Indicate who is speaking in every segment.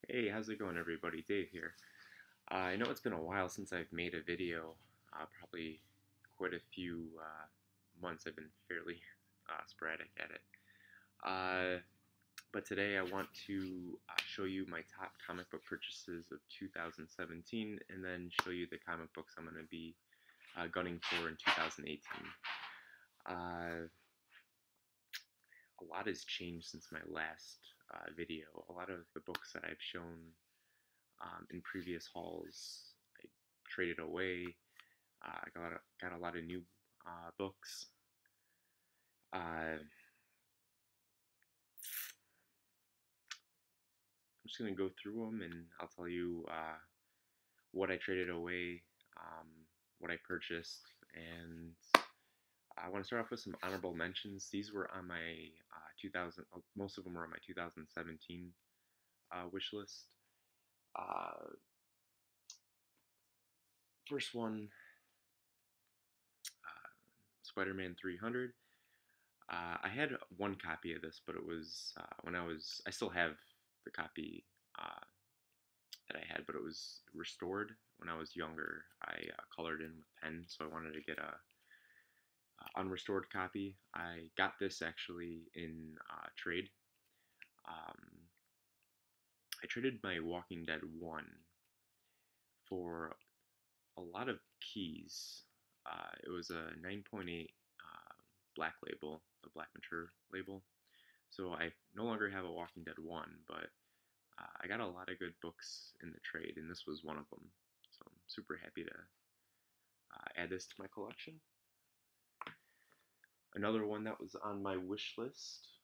Speaker 1: Hey, how's it going, everybody? Dave here. I know it's been a while since I've made a video, probably quite a few months. I've been fairly sporadic at it. Uh, but today I want to show you my top comic book purchases of 2017 and then show you the comic books I'm going to be gunning for in 2018. A lot has changed since my last video. A lot of the books that I've shown in previous hauls, I traded away. I got a lot of new books. I'm just going to go through them and I'll tell you what I traded away, what I purchased, and I want to start off with some honorable mentions. These were on my most of them were on my 2017 wish list. First one, SpiderMan 300. I had one copy of this, but it was I still have the copy that I had, but it was restored when I was younger. I colored in with pen, so I wanted to get a unrestored copy. I got this actually in trade. I traded my Walking Dead 1 for a lot of keys. It was a 9.8 black label, the black mature label. So I no longer have a Walking Dead 1, but I got a lot of good books in the trade, and this was one of them. So I'm super happy to add this to my collection. Another one that was on my wish list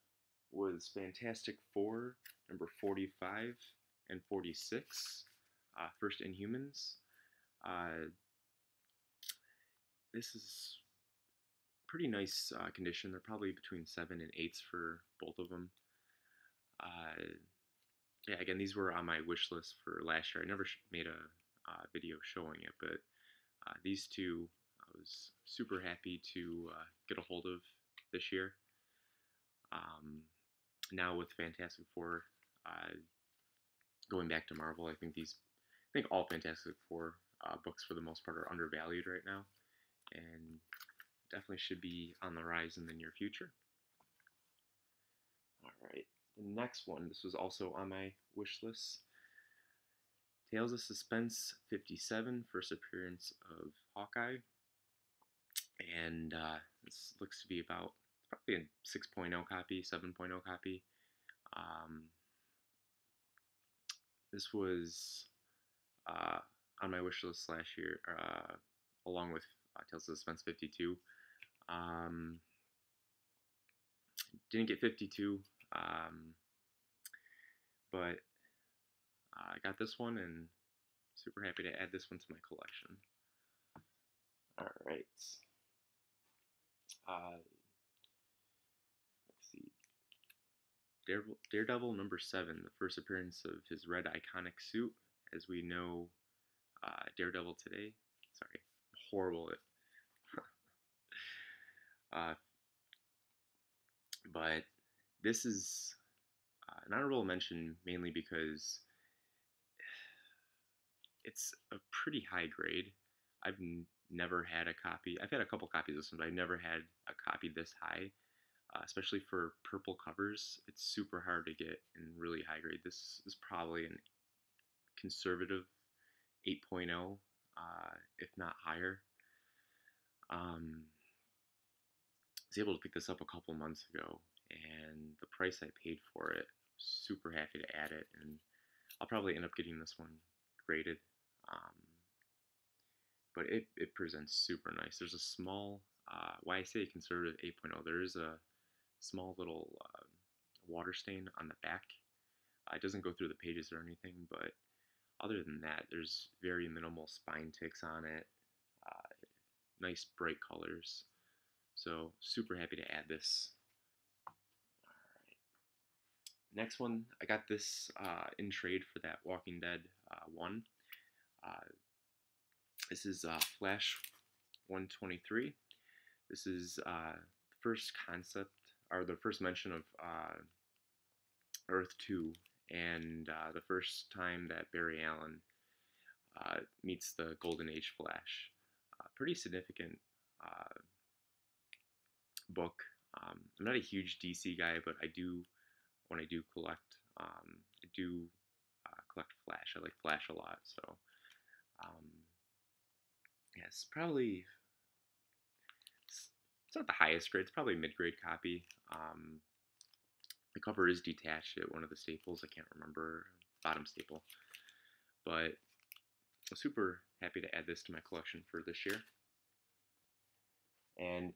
Speaker 1: was Fantastic Four, number 45 and 46, First Inhumans. This is pretty nice condition. They're probably between 7 and 8s for both of them. Yeah, again, these were on my wish list for last year. I never made a video showing it, but these two I was super happy to get a hold of this year. Now with Fantastic Four going back to Marvel, I think all Fantastic Four books for the most part are undervalued right now, and definitely should be on the rise in the near future. All right, the next one, this was also on my wish list. Tales of Suspense 57, first appearance of Hawkeye. And this looks to be about probably a 6.0 copy, 7.0 copy. This was on my wish list last year, along with Tales of Suspense 52. Didn't get 52, but I got this one and super happy to add this one to my collection. All right. Let's see. Daredevil number 7, the first appearance of his red iconic suit. As we know, Daredevil today. Sorry, I'm horrible at. But this is an honorable mention mainly because it's a pretty high grade. I've never had a copy. I've had a couple copies of this one, but I've never had a copy this high, especially for purple covers. It's super hard to get in really high grade. This is probably a conservative 8.0, if not higher. I was able to pick this up a couple months ago, and the price I paid for it, super happy to add it, and I'll probably end up getting this one graded. But it presents super nice. There's a small, why I say conservative 8.0, there is a small little water stain on the back. It doesn't go through the pages or anything, but other than that, there's very minimal spine ticks on it. Nice bright colors. So super happy to add this. All right. Next one, I got this in trade for that Walking Dead 1. This is Flash 123. This is the first concept, or the first mention of Earth 2 and the first time that Barry Allen meets the Golden Age Flash. Pretty significant book. I'm not a huge DC guy, but I do, when I do collect, I do collect Flash. I like Flash a lot, so um, yeah, it's not the highest grade. It's probably a mid-grade copy. The cover is detached at one of the staples. I can't remember, bottom staple, but I'm super happy to add this to my collection for this year. And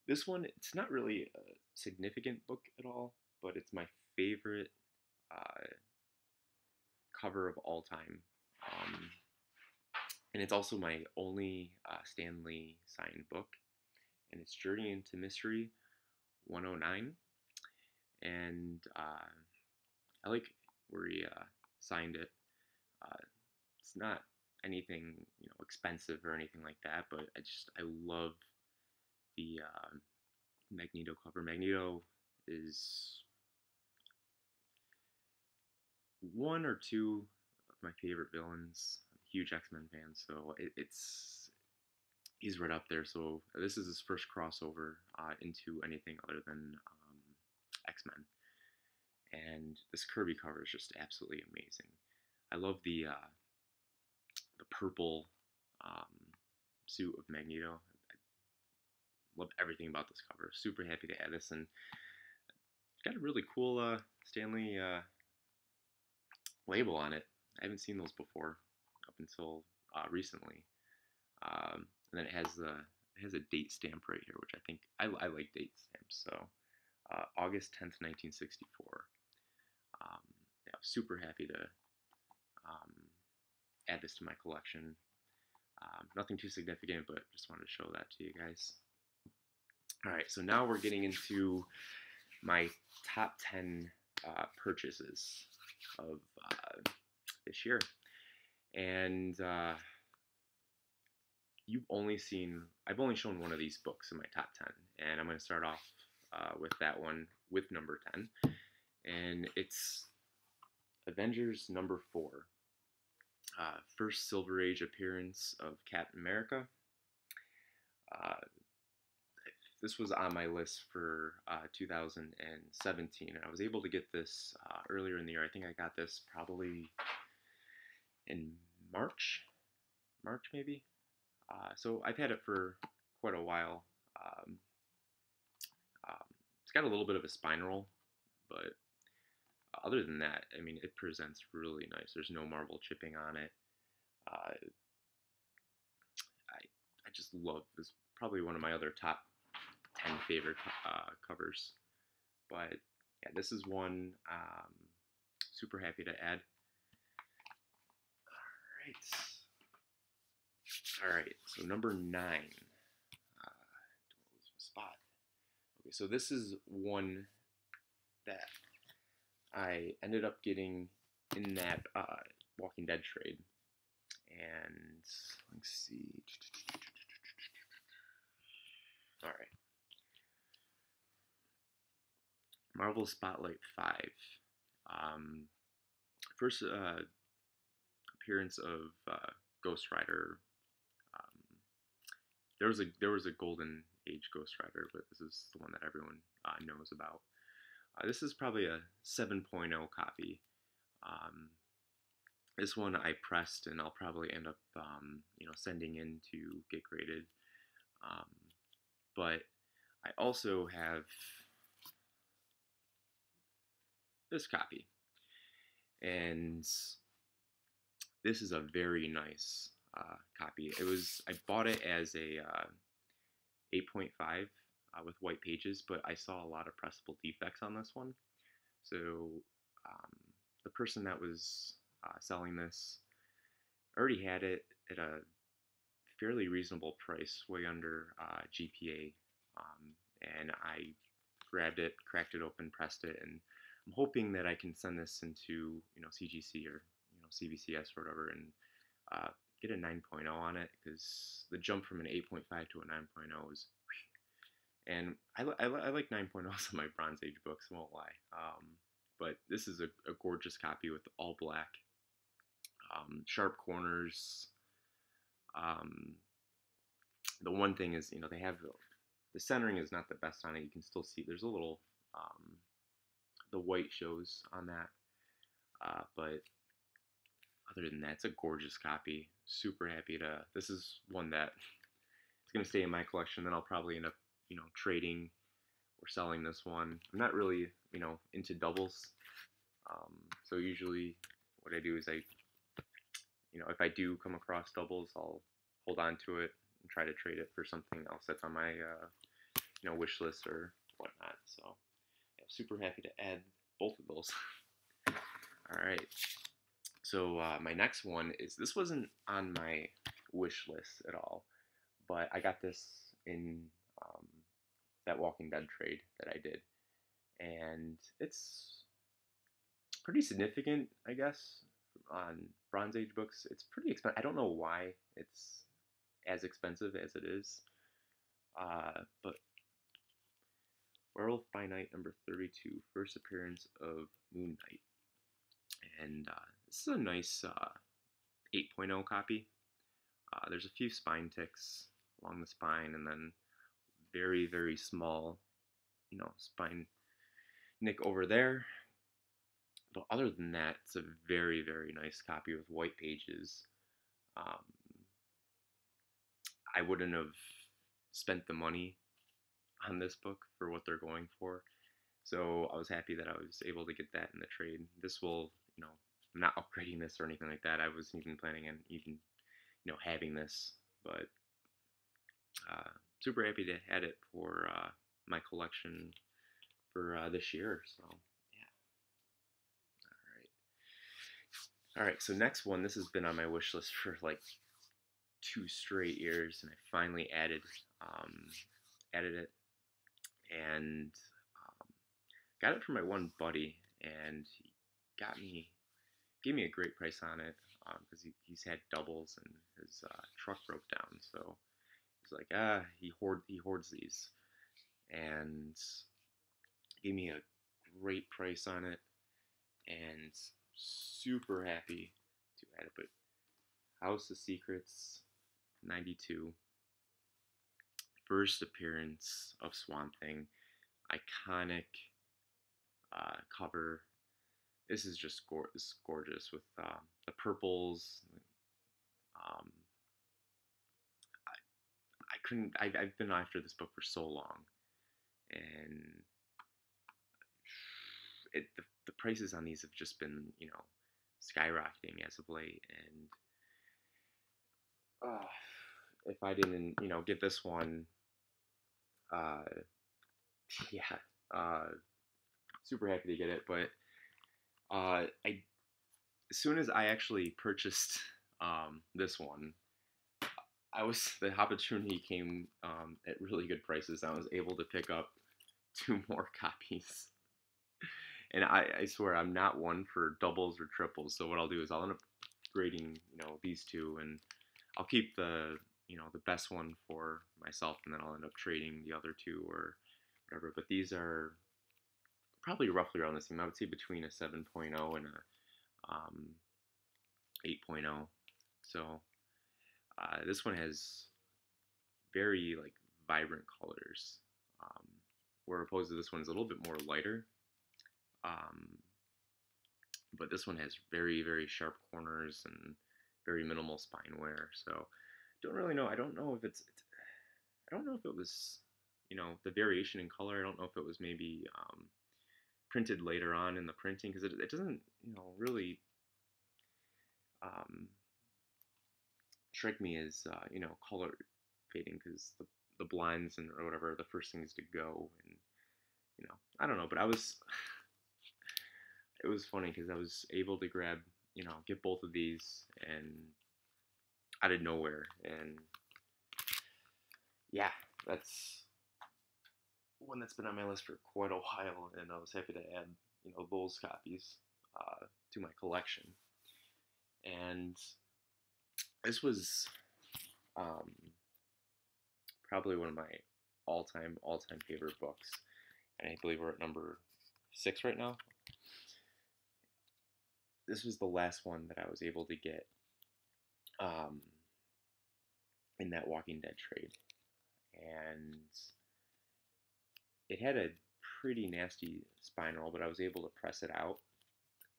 Speaker 1: this one, it's not really a significant book at all, but it's my favorite cover of all time. And it's also my only Stan Lee signed book. And it's Journey into Mystery 109. And I like where he signed it. It's not anything, expensive or anything like that, but I love the Magneto cover. Magneto is one or two of my favorite villains. I'm a huge X-Men fan, so he's right up there. So this is his first crossover into anything other than X-Men, and this Kirby cover is just absolutely amazing. I love the purple suit of Magneto. I love everything about this cover. Super happy to add this, and got a really cool Stan Lee label on it. I haven't seen those before up until recently. And then it has a date stamp right here, which I think I like date stamps. So August 10th, 1964. Yeah, super happy to add this to my collection. Nothing too significant, but just wanted to show that to you guys. All right, so now we're getting into my top 10 purchases of this year. And I've only shown one of these books in my top 10, and I'm going to start off with that one, with number 10, and it's Avengers number 4. First Silver Age appearance of Captain America. This was on my list for 2017, and I was able to get this earlier in the year. I think I got this probably in March maybe. So I've had it for quite a while. It's got a little bit of a spine roll, but other than that, I mean, it presents really nice. There's no marble chipping on it. I just love this. Probably one of my other top 10 favorite covers. But yeah, this is one super happy to add. All right, so number 9. Don't lose my spot. Okay, so this is one that I ended up getting in that Walking Dead trade. And let's see. All right. Marvel Spotlight 5. First appearance of Ghost Rider. There was a Golden Age Ghost Rider, but this is the one that everyone knows about. This is probably a 7.0 copy. This one I pressed, and I'll probably end up sending in to get graded. But I also have this copy, and this is a very nice copy. I bought it as a 8.5 with white pages, but I saw a lot of pressable defects on this one. So the person that was selling this already had it at a fairly reasonable price, way under GPA, and I grabbed it, cracked it open, pressed it, and I'm hoping that I can send this into CGC or CBCS or whatever, and get a 9.0 on it, because the jump from an 8.5 to a 9.0 is, and I like 9.0s on my Bronze Age books, I won't lie. but this is a gorgeous copy with all black, sharp corners. Um, the one thing is, they have the centering is not the best on it. You can still see there's a little, the white shows on that, but other than that, it's a gorgeous copy. Super happy to. This is one that is going to stay in my collection. Then I'll probably end up, trading or selling this one. I'm not really, into doubles. So usually, what I do is if I do come across doubles, I'll hold on to it and try to trade it for something else that's on my, wish list or whatnot. So, yeah, super happy to add both of those. All right. So my next one is, this wasn't on my wish list at all, but I got this in that Walking Dead trade that I did, and it's pretty significant, I guess, on Bronze Age books. It's pretty expensive. I don't know why it's as expensive as it is, but Werewolf by Night number 32, first appearance of Moon Knight. And this is a nice 8.0 copy. There's a few spine ticks along the spine, and then very, very small, spine nick over there. But other than that, it's a very, very nice copy with white pages. I wouldn't have spent the money on this book for what they're going for. So I was happy that I was able to get that in the trade. This will, I'm not upgrading this or anything like that. I wasn't even planning on even, having this. But super happy to add it for my collection for this year. So yeah. All right. So next one, this has been on my wish list for like 2 straight years, and I finally added it, and got it from my one buddy, and he gave me a great price on it because he's had doubles and his truck broke down, so he's like, he hoards these, and gave me a great price on it, and super happy to add it. But House of Secrets 92, first appearance of Swamp Thing, iconic cover. This is just gorgeous with the purples. I've been after this book for so long, and the prices on these have just been, skyrocketing as of late, and if I didn't, get this one, yeah, super happy to get it. But as soon as I actually purchased this one, the opportunity came at really good prices. I was able to pick up 2 more copies. And I swear I'm not one for doubles or triples. So what I'll do is I'll end up grading, these 2, and I'll keep the best one for myself, and then I'll end up trading the other 2 or whatever. But these are probably roughly around the same. I would say between a 7.0 and a 8.0. So this one has very vibrant colors, where opposed to this one is a little bit more lighter. But this one has very, very sharp corners and very minimal spine wear. So don't really know. I don't know if I don't know if it was, the variation in color. I don't know if it was maybe printed later on in the printing, because it doesn't, really strike me as, color fading, because the blinds or whatever are the first things to go, and, I don't know, but it was funny because I was able to grab, get both of these, and out of nowhere, and yeah, that's one that's been on my list for quite a while, and I was happy to add, those copies to my collection. And this was probably one of my all-time favorite books, and I believe we're at number 6 right now. this was the last one that I was able to get um, in that Walking Dead trade, and it had a pretty nasty spine roll, but I was able to press it out,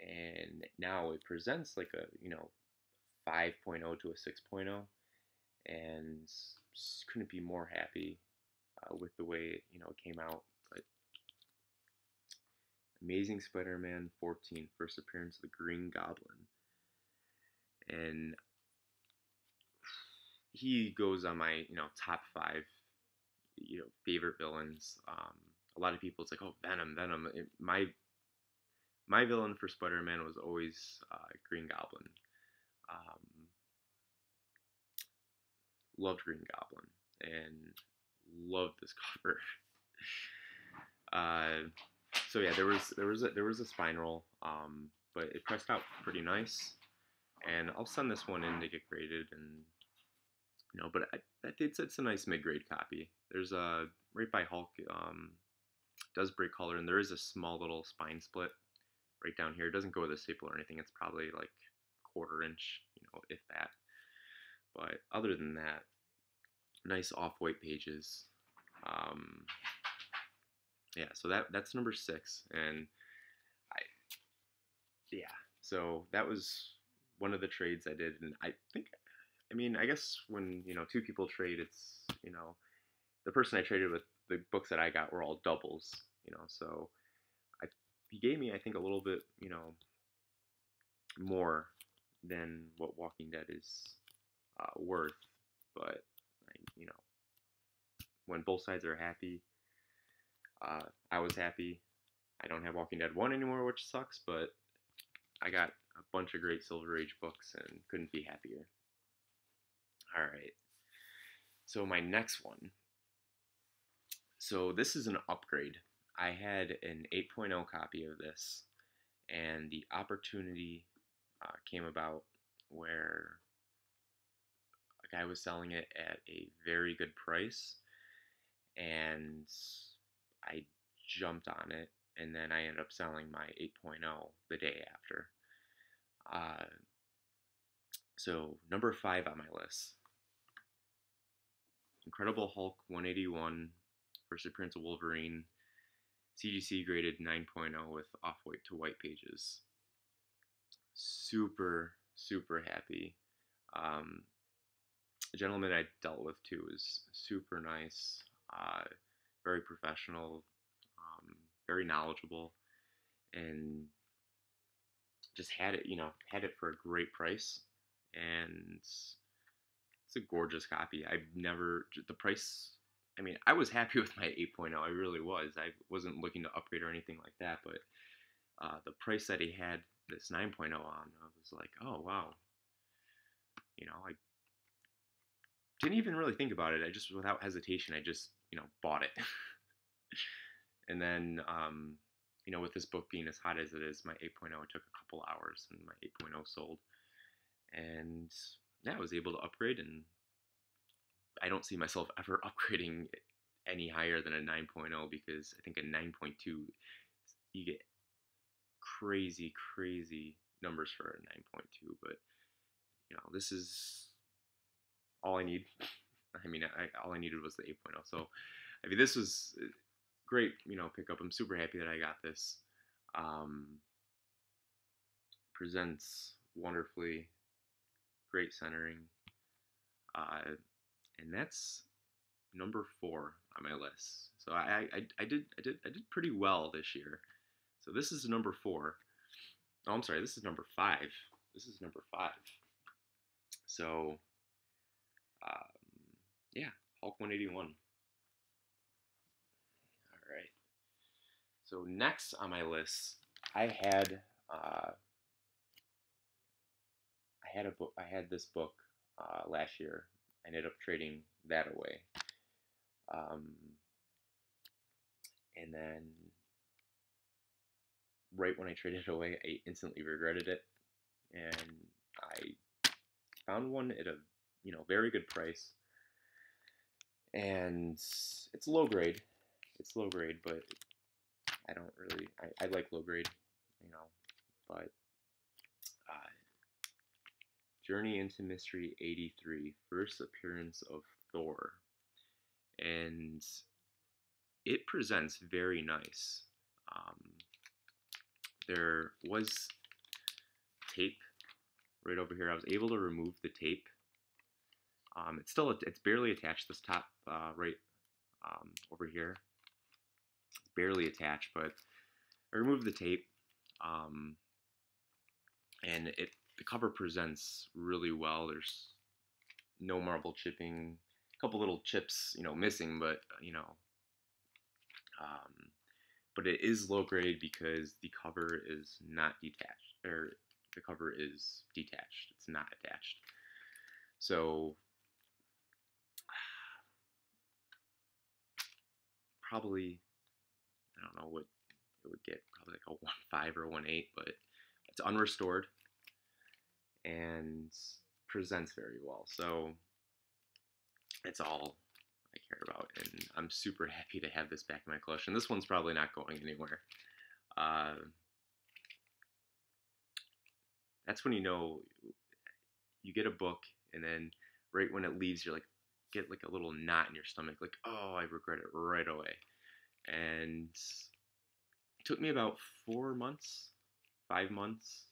Speaker 1: and now it presents like a 5.0 to a 6.0, and couldn't be more happy with the way it came out. But Amazing Spider-Man 14, first appearance of the Green Goblin, and he goes on my top five favorite villains. A lot of people, it's like, oh, Venom. My villain for Spider-Man was always Green Goblin. Um, Loved Green Goblin and loved this cover. uh, so yeah, there was a spine roll, but it pressed out pretty nice, and I'll send this one in to get graded, and but it's a nice mid-grade copy. There's a right by Hulk, does break color, and there is a small little spine split right down here. It doesn't go with a staple or anything. It's probably like quarter inch, if that. But other than that, nice off-white pages. Yeah, so that's number 6, and I yeah, so that was one of the trades I did, and I guess when two people trade, it's the person I traded with, the books that I got were all doubles, so I he gave me, I think, a little bit more than what Walking Dead is worth, but when both sides are happy, I was happy. I don't have Walking Dead 1 anymore, which sucks, but I got a bunch of great Silver Age books and couldn't be happier. Alright, so my next one. So this is an upgrade. I had an 8.0 copy of this, and the opportunity came about where a guy was selling it at a very good price, and I jumped on it, and then I ended up selling my 8.0 the day after. So number 5 on my list, Incredible Hulk 181, first appearance of Wolverine, CGC graded 9.0 with off-white to white pages. Super, super happy. The gentleman I dealt with too was super nice, very professional, very knowledgeable, and just had it for a great price, and it's a gorgeous copy. The price, I was happy with my 8.0, I really was. I wasn't looking to upgrade or anything like that, but the price that he had this 9.0 on, I was like, oh, wow. I didn't even really think about it. I just, without hesitation, I just, bought it. And then, with this book being as hot as it is, my 8.0, it took a couple hours, and my 8.0 sold. And yeah, I was able to upgrade, and I don't see myself ever upgrading any higher than a 9.0, because I think a 9.2, you get crazy, crazy numbers for a 9.2, but, this is all I need. All I needed was the 8.0, so, this was great, pickup. I'm super happy that I got this. Presents wonderfully, great centering, and that's number 4 on my list. So I did pretty well this year. So this is number 4. Oh, I'm sorry, this is number 5. This is number 5. So, yeah, Hulk 181. All right. So next on my list, I had this book last year. I ended up trading that away, and then right when I traded it away, I instantly regretted it, and I found one at a very good price, and it's low grade. It's low grade, but I don't really. I like low grade, but Journey into Mystery 83, first appearance of Thor. And it presents very nice. Um, there was tape right over here. I was able to remove the tape. It's barely attached. This top right over here, it's barely attached, but I removed the tape, and the cover presents really well. There's no marble chipping, a couple little chips, missing, but but it is low grade because the cover is not detached, or the cover is detached. It's not attached. So probably, I don't know what it would get, probably like a 1.5 or a 1.8, but it's unrestored and presents very well. So that's all I care about, and I'm super happy to have this back in my collection. This one's probably not going anywhere. That's when you get a book, and then right when it leaves, you're like, get like a little knot in your stomach, like, oh, I regret it right away. And it took me about 4 months, 5 months.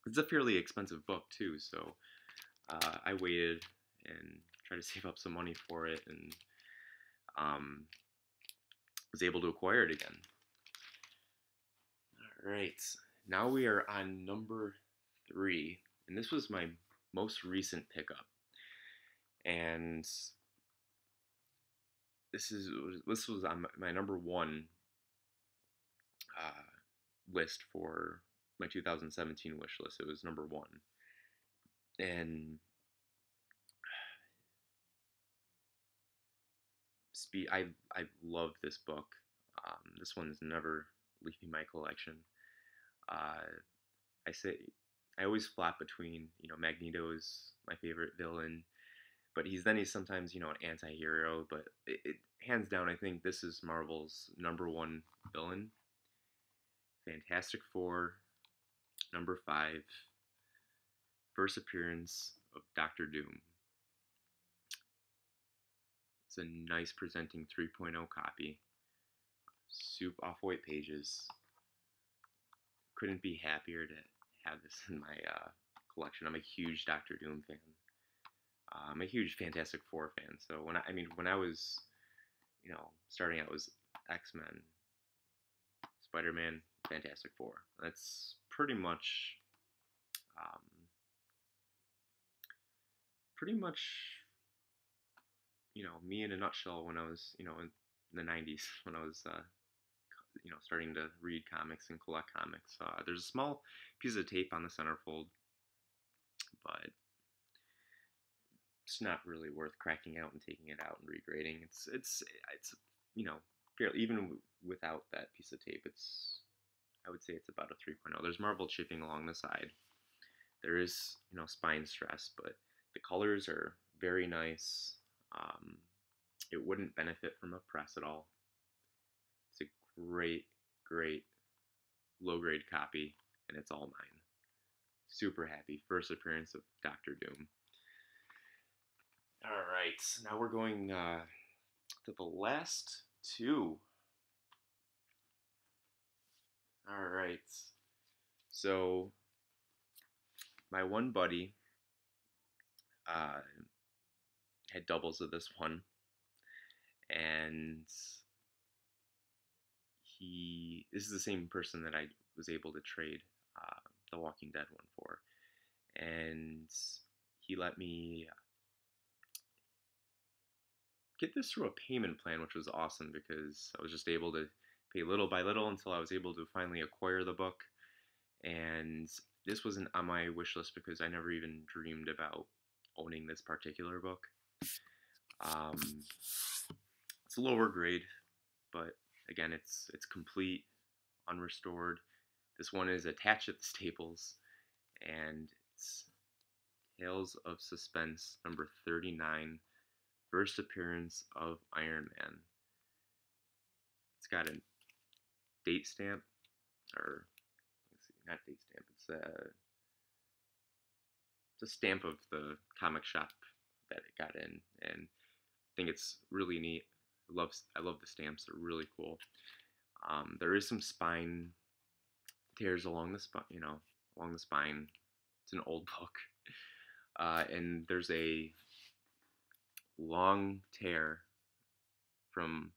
Speaker 1: It's a fairly expensive book too, so I waited and tried to save up some money for it, and was able to acquire it again. All right, now we are on number 3, and this was my most recent pickup, and this was on my number 1 list for my 2017 wish list. It was number 1, and I love this book. This one's never leaving my collection. I always flop between, Magneto is my favorite villain, but he's sometimes, an anti-hero, but hands down, I think this is Marvel's number 1 villain. Fantastic Four, number 5, first appearance of Doctor Doom. It's a nice presenting 3.0 copy. Soup off-white pages. Couldn't be happier to have this in my collection. I'm a huge Doctor Doom fan. I'm a huge Fantastic Four fan. So when I was, starting out, was X-Men, SpiderMan, Fantastic Four. That's pretty much, me in a nutshell when I was, in the 90s, when I was, starting to read comics and collect comics. There's a small piece of tape on the centerfold, but it's not really worth cracking out and taking it out and regrading. It's fairly, even without that piece of tape, I would say it's about a 3.0. There's marble chipping along the side. There is, spine stress, but the colors are very nice. It wouldn't benefit from a press at all. It's a great, great low-grade copy, and it's all mine. Super happy. First appearance of Doctor Doom. All right, now we're going to the last 2. All right, so my one buddy had doubles of this one, and this is the same person that I was able to trade the Walking Dead one for, and he let me get this through a payment plan, which was awesome because I was just able to pay little by little until I was able to finally acquire the book. And this wasn't on my wish list because I never even dreamed about owning this particular book. It's a lower grade, but again, it's complete, unrestored. This one is attached at the Staples, and it's Tales of Suspense, number 39, first appearance of Iron Man. It's got a date stamp, or let's see, not date stamp. It's the stamp of the comic shop that it got in, and I think it's really neat. I love the stamps; they're really cool. There is some spine tears along the spine, along the spine. It's an old book, and there's a long tear from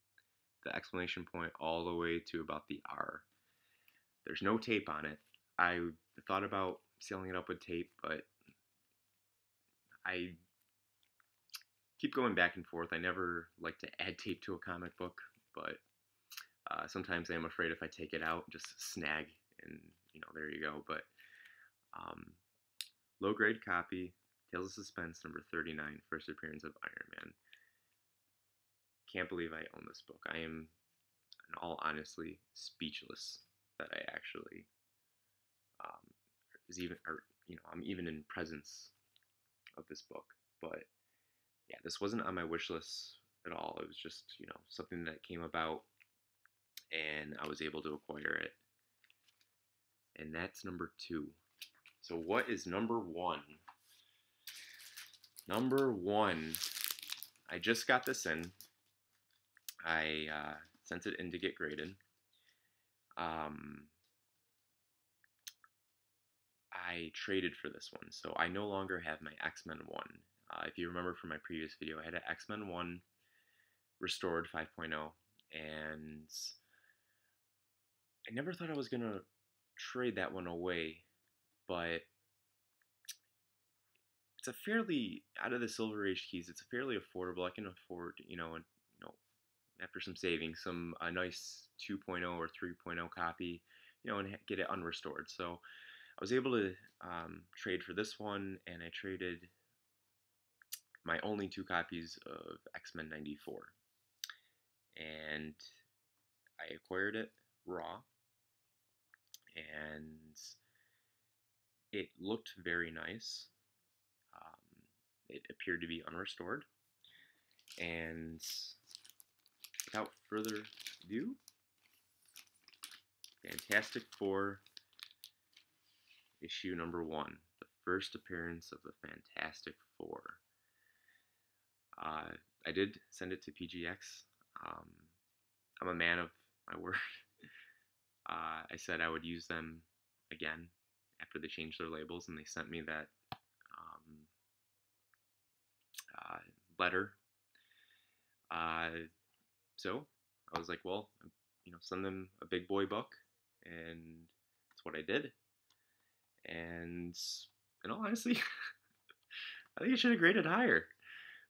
Speaker 1: the exclamation point all the way to about the R. There's no tape on it. I thought about sealing it up with tape, but I keep going back and forth. I never like to add tape to a comic book, but sometimes I am afraid if I take it out, just snag, and there you go. But um, low grade copy, Tales of Suspense number 39, first appearance of Iron Man. Can't believe I own this book. I am, in all honesty, speechless that I actually I'm even in presence of this book. But yeah, this wasn't on my wish list at all. It was just something that came about, and I was able to acquire it. And that's number 2. So what is number 1? Number 1, I just got this in. I sent it in to get graded. I traded for this one, so I no longer have my X-Men 1. If you remember from my previous video, I had an X-Men 1 restored 5.0, and I never thought I was going to trade that one away, but it's a fairly, out of the Silver Age keys, it's fairly affordable. I can afford, after some savings, a nice 2.0 or 3.0 copy, and get it unrestored. So I was able to trade for this one, and I traded my only 2 copies of X-Men 94. And I acquired it raw, and it looked very nice. It appeared to be unrestored. And without further ado, Fantastic Four issue number 1, the first appearance of the Fantastic Four. I did send it to PGX. I'm a man of my word. I said I would use them again after they changed their labels, and they sent me that letter. So I was like, well, send them a big boy book, and that's what I did. And in all honesty, I think I should have graded higher,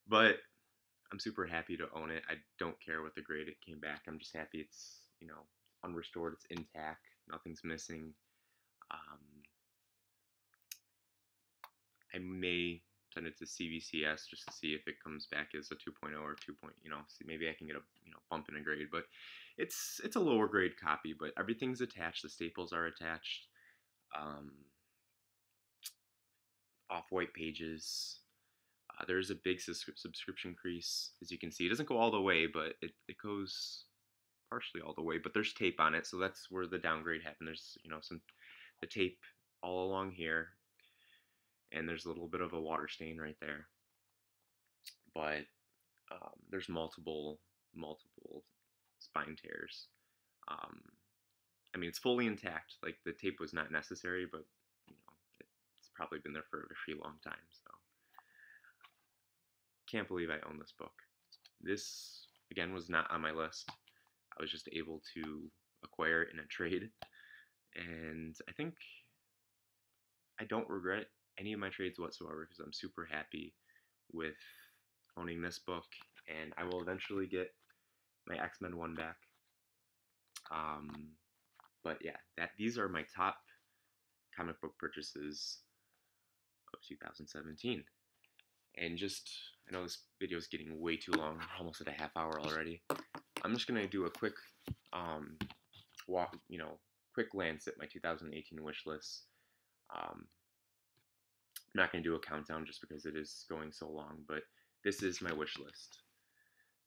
Speaker 1: but I'm super happy to own it. I don't care what the grade it came back. I'm just happy it's unrestored, it's intact, nothing's missing. I may send it to CVCS just to see if it comes back as a 2.0 or 2. See, maybe I can get a bump in a grade, but it's a lower grade copy. But everything's attached. The staples are attached. Off-white pages. There's a big subscription crease, as you can see. It doesn't go all the way, but it goes partially all the way. But there's tape on it, so that's where the downgrade happened. There's the tape all along here, and there's a little bit of a water stain right there. But there's multiple spine tears. I mean, it's fully intact. Like, the tape was not necessary, but it's probably been there for a very long time. So can't believe I own this book. This, again, was not on my list. I was just able to acquire it in a trade, and I think I don't regret any of my trades whatsoever, because I'm super happy with owning this book, and I will eventually get my X-Men 1 back. But yeah, these are my top comic book purchases of 2017. And I know this video is getting way too long, almost at a half hour already. I'm just gonna do a quick quick glance at my 2018 wish list. I'm not gonna do a countdown just because it is going so long, but this is my wish list.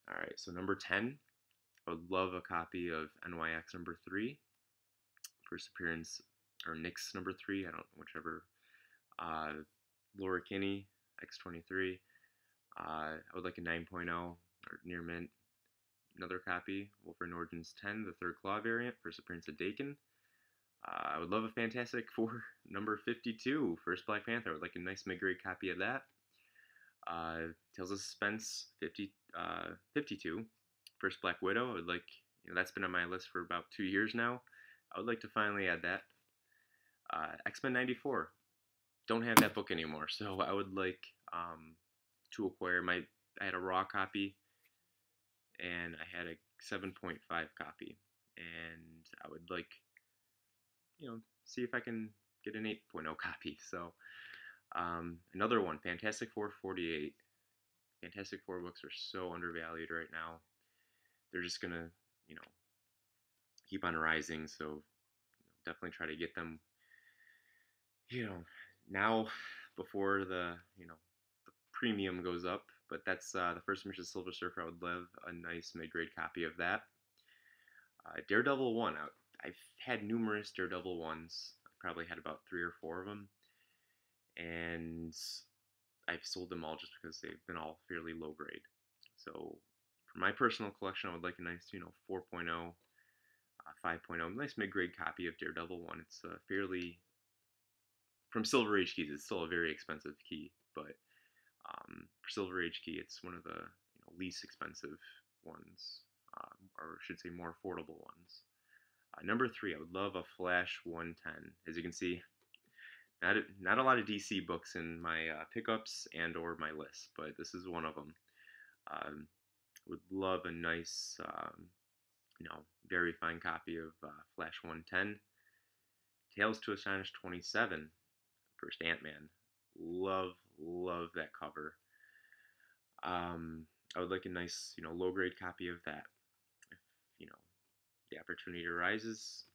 Speaker 1: All right, so number 10, I would love a copy of NYX number 3, first appearance, or Nyx number 3, whichever. Laura Kinney, X-23. I would like a 9.0 or near mint. Another copy, Wolverine Origins 10, the third claw variant, first appearance of Dakin. I would love a Fantastic Four number 52, first Black Panther. I would like a nice mid-grade copy of that. Tales of Suspense 52, first Black Widow. I would like, that's been on my list for about 2 years now. I would like to finally add that. X-Men 94. Don't have that book anymore, so I would like to acquire I had a raw copy and I had a 7.5 copy, and I would like, see if I can get an 8.0 copy. So another one, Fantastic Four 48. Fantastic Four books are so undervalued right now. They're just gonna, keep on rising. So definitely try to get them, now before the premium goes up. But that's the first mission of Silver Surfer. I would love a nice mid-grade copy of that. Daredevil 1. I've had numerous Daredevil 1s. I probably had about 3 or 4 of them. And I've sold them all just because they've been all fairly low grade. So for my personal collection, I would like a nice, 4.0, 5.0, nice mid-grade copy of Daredevil 1. It's fairly, from Silver Age keys, it's still a very expensive key, but for Silver Age key, it's one of the least expensive ones, or I should say more affordable ones. Number 3, I would love a Flash 110. As you can see, not a lot of DC books in my pickups and or my list, but this is one of them. Would love a nice, very fine copy of Flash 110. Tales to Astonish 27, first Ant-Man. Love that cover. I would like a nice, low grade copy of that. If, the opportunity arises,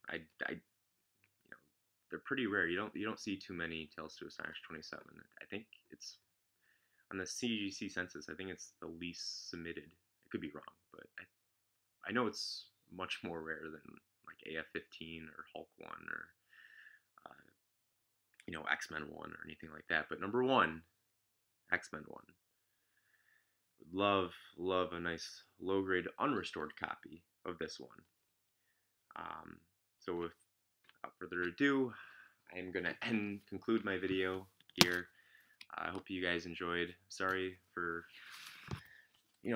Speaker 1: they're pretty rare. You don't see too many Tales to Astonish 27. I think it's on the CGC census. I think it's the least submitted. I could be wrong, but I know it's much more rare than like AF-15 or Hulk 1 or X-Men 1 or anything like that. But number 1, X-Men 1. Would love a nice low grade unrestored copy of this one. So without further ado, I'm gonna conclude my video here. I hope you guys enjoyed. Sorry for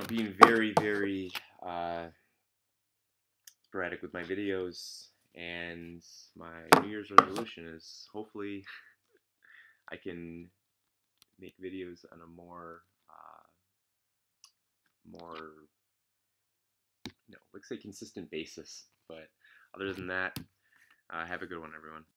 Speaker 1: being very sporadic with my videos, and my New Year's resolution is hopefully I can make videos on a more let's say consistent basis. But other than that, have a good one, everyone.